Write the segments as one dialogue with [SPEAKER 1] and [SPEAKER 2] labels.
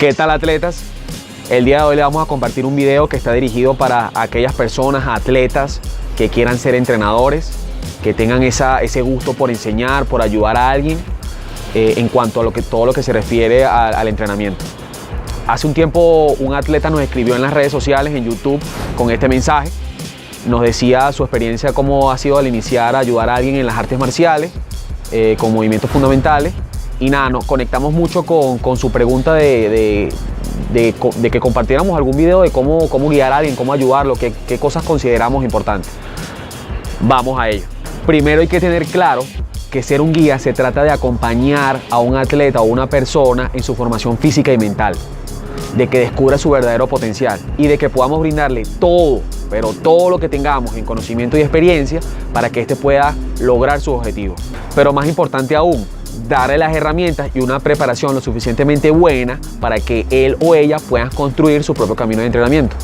[SPEAKER 1] ¿Qué tal, atletas? El día de hoy le vamos a compartir un video que está dirigido para aquellas personas, atletas que quieran ser entrenadores, que tengan ese gusto por enseñar, por ayudar a alguien en cuanto a todo lo que se refiere al entrenamiento. Hace un tiempo un atleta nos escribió en las redes sociales, en YouTube, con este mensaje. Nos decía su experiencia, cómo ha sido al iniciar a ayudar a alguien en las artes marciales, con movimientos fundamentales. Y nada, nos conectamos mucho con su pregunta de que compartiéramos algún video de cómo guiar a alguien, cómo ayudarlo, qué cosas consideramos importantes. Vamos a ello. Primero hay que tener claro que ser un guía se trata de acompañar a un atleta o una persona en su formación física y mental, de que descubra su verdadero potencial y de que podamos brindarle todo, pero todo lo que tengamos en conocimiento y experiencia para que éste pueda lograr sus objetivos. Pero más importante aún, darle las herramientas y una preparación lo suficientemente buena para que él o ella puedan construir su propio camino de entrenamiento.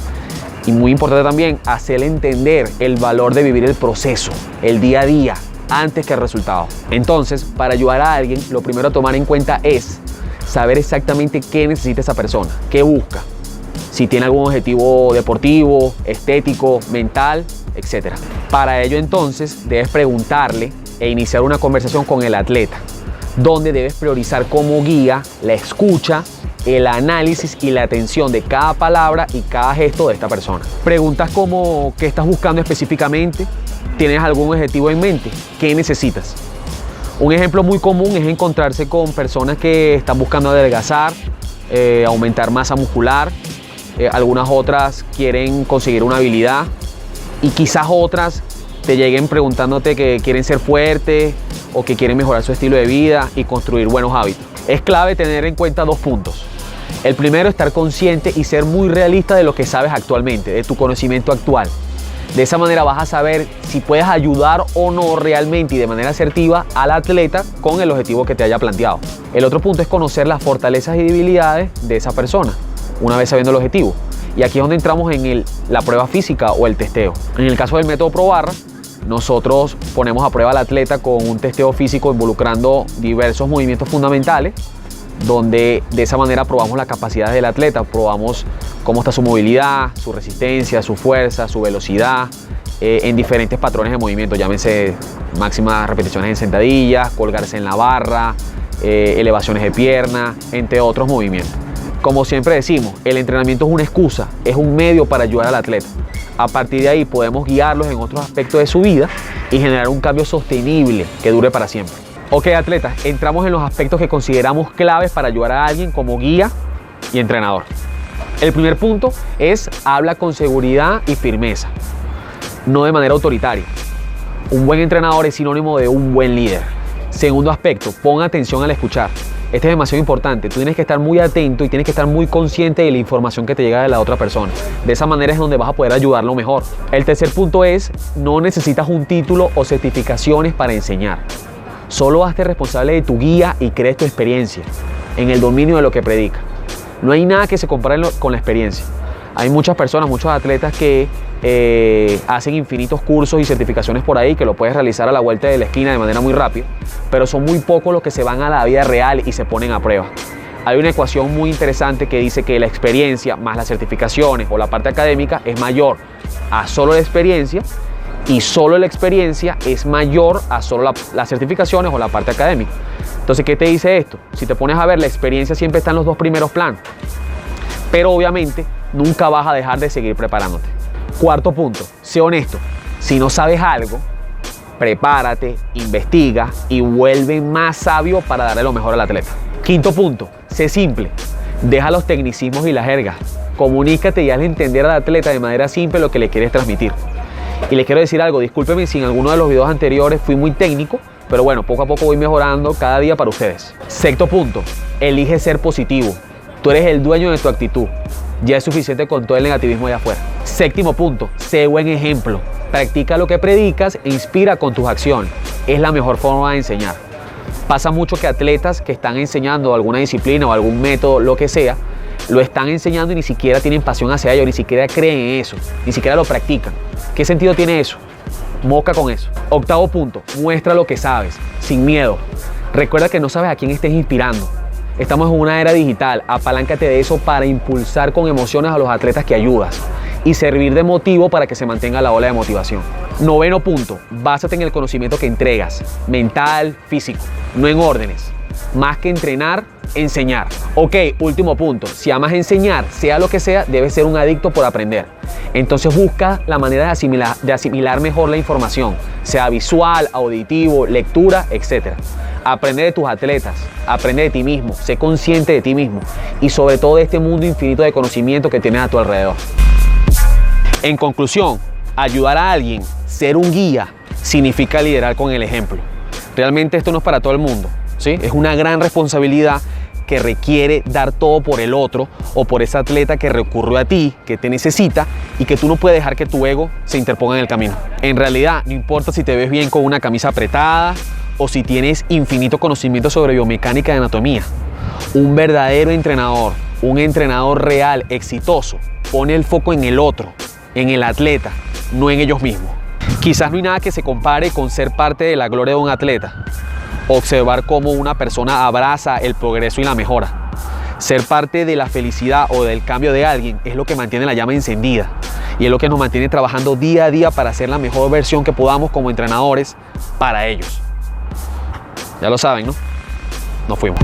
[SPEAKER 1] Y muy importante también, hacerle entender el valor de vivir el proceso, el día a día, antes que el resultado. Entonces, para ayudar a alguien, lo primero a tomar en cuenta es saber exactamente qué necesita esa persona, qué busca, si tiene algún objetivo deportivo, estético, mental, etc. Para ello, entonces, debes preguntarle e iniciar una conversación con el atleta, donde debes priorizar como guía la escucha, el análisis y la atención de cada palabra y cada gesto de esta persona. Preguntas como: ¿qué estás buscando específicamente? ¿Tienes algún objetivo en mente? ¿Qué necesitas? Un ejemplo muy común es encontrarse con personas que están buscando adelgazar, aumentar masa muscular, algunas otras quieren conseguir una habilidad y quizás otras te lleguen preguntándote que quieren ser fuertes o que quieren mejorar su estilo de vida y construir buenos hábitos. Es clave tener en cuenta dos puntos. El primero, estar consciente y ser muy realista de lo que sabes actualmente, de tu conocimiento actual. De esa manera vas a saber si puedes ayudar o no realmente y de manera asertiva al atleta con el objetivo que te haya planteado. El otro punto es conocer las fortalezas y debilidades de esa persona, una vez sabiendo el objetivo. Y aquí es donde entramos en la prueba física o el testeo. En el caso del método ProBarra, nosotros ponemos a prueba al atleta con un testeo físico involucrando diversos movimientos fundamentales, donde de esa manera probamos las capacidades del atleta, probamos cómo está su movilidad, su resistencia, su fuerza, su velocidad, en diferentes patrones de movimiento, llámense máximas repeticiones en sentadillas, colgarse en la barra, elevaciones de pierna, entre otros movimientos. Como siempre decimos, el entrenamiento es una excusa, es un medio para ayudar al atleta. A partir de ahí podemos guiarlos en otros aspectos de su vida y generar un cambio sostenible que dure para siempre. Ok, atletas, entramos en los aspectos que consideramos claves para ayudar a alguien como guía y entrenador. El primer punto es: habla con seguridad y firmeza, no de manera autoritaria. Un buen entrenador es sinónimo de un buen líder. Segundo aspecto, pon atención al escuchar. Este es demasiado importante. Tú tienes que estar muy atento y tienes que estar muy consciente de la información que te llega de la otra persona. De esa manera es donde vas a poder ayudarlo mejor. El tercer punto es: no necesitas un título o certificaciones para enseñar. Solo hazte responsable de tu guía y crees tu experiencia en el dominio de lo que predica. No hay nada que se compare con la experiencia. Hay muchas personas, muchos atletas que hacen infinitos cursos y certificaciones por ahí que lo puedes realizar a la vuelta de la esquina de manera muy rápida, pero son muy pocos los que se van a la vida real y se ponen a prueba. Hay una ecuación muy interesante que dice que la experiencia más las certificaciones o la parte académica es mayor a solo la experiencia, y solo la experiencia es mayor a solo las certificaciones o la parte académica. Entonces, ¿qué te dice esto? Si te pones a ver, la experiencia siempre está en los dos primeros planos, pero obviamente nunca vas a dejar de seguir preparándote. Cuarto punto, sé honesto. Si no sabes algo, prepárate, investiga y vuelve más sabio para darle lo mejor al atleta. Quinto punto, sé simple. Deja los tecnicismos y las jergas. Comunícate y hazle entender al atleta de manera simple lo que le quieres transmitir. Y les quiero decir algo, discúlpenme si en alguno de los videos anteriores fui muy técnico, pero bueno, poco a poco voy mejorando cada día para ustedes. Sexto punto, elige ser positivo. Tú eres el dueño de tu actitud. Ya es suficiente con todo el negativismo allá afuera. Séptimo punto, sé buen ejemplo. Practica lo que predicas e inspira con tus acciones. Es la mejor forma de enseñar. Pasa mucho que atletas que están enseñando alguna disciplina o algún método, lo que sea, lo están enseñando y ni siquiera tienen pasión hacia ello, ni siquiera creen en eso, ni siquiera lo practican. ¿Qué sentido tiene eso? Moca con eso. Octavo punto, muestra lo que sabes, sin miedo. Recuerda que no sabes a quién estés inspirando. Estamos en una era digital, apaláncate de eso para impulsar con emociones a los atletas que ayudas y servir de motivo para que se mantenga la ola de motivación. 9º punto, básate en el conocimiento que entregas, mental, físico, no en órdenes. Más que entrenar, enseñar. Ok, último punto, si amas enseñar, sea lo que sea, debes ser un adicto por aprender. Entonces busca la manera de asimilar mejor la información, sea visual, auditivo, lectura, etc. Aprende de tus atletas, aprende de ti mismo, sé consciente de ti mismo y sobre todo de este mundo infinito de conocimiento que tienes a tu alrededor. En conclusión, ayudar a alguien, ser un guía, significa liderar con el ejemplo. Realmente esto no es para todo el mundo, ¿sí? Es una gran responsabilidad que requiere dar todo por el otro o por ese atleta que recurrió a ti, que te necesita y que tú no puedes dejar que tu ego se interponga en el camino. En realidad, no importa si te ves bien con una camisa apretada o si tienes infinito conocimiento sobre biomecánica y anatomía. Un verdadero entrenador, un entrenador real, exitoso, pone el foco en el otro, en el atleta, no en ellos mismos. Quizás no hay nada que se compare con ser parte de la gloria de un atleta, observar cómo una persona abraza el progreso y la mejora. Ser parte de la felicidad o del cambio de alguien es lo que mantiene la llama encendida y es lo que nos mantiene trabajando día a día para ser la mejor versión que podamos como entrenadores para ellos. Ya lo saben, ¿no? Nos fuimos.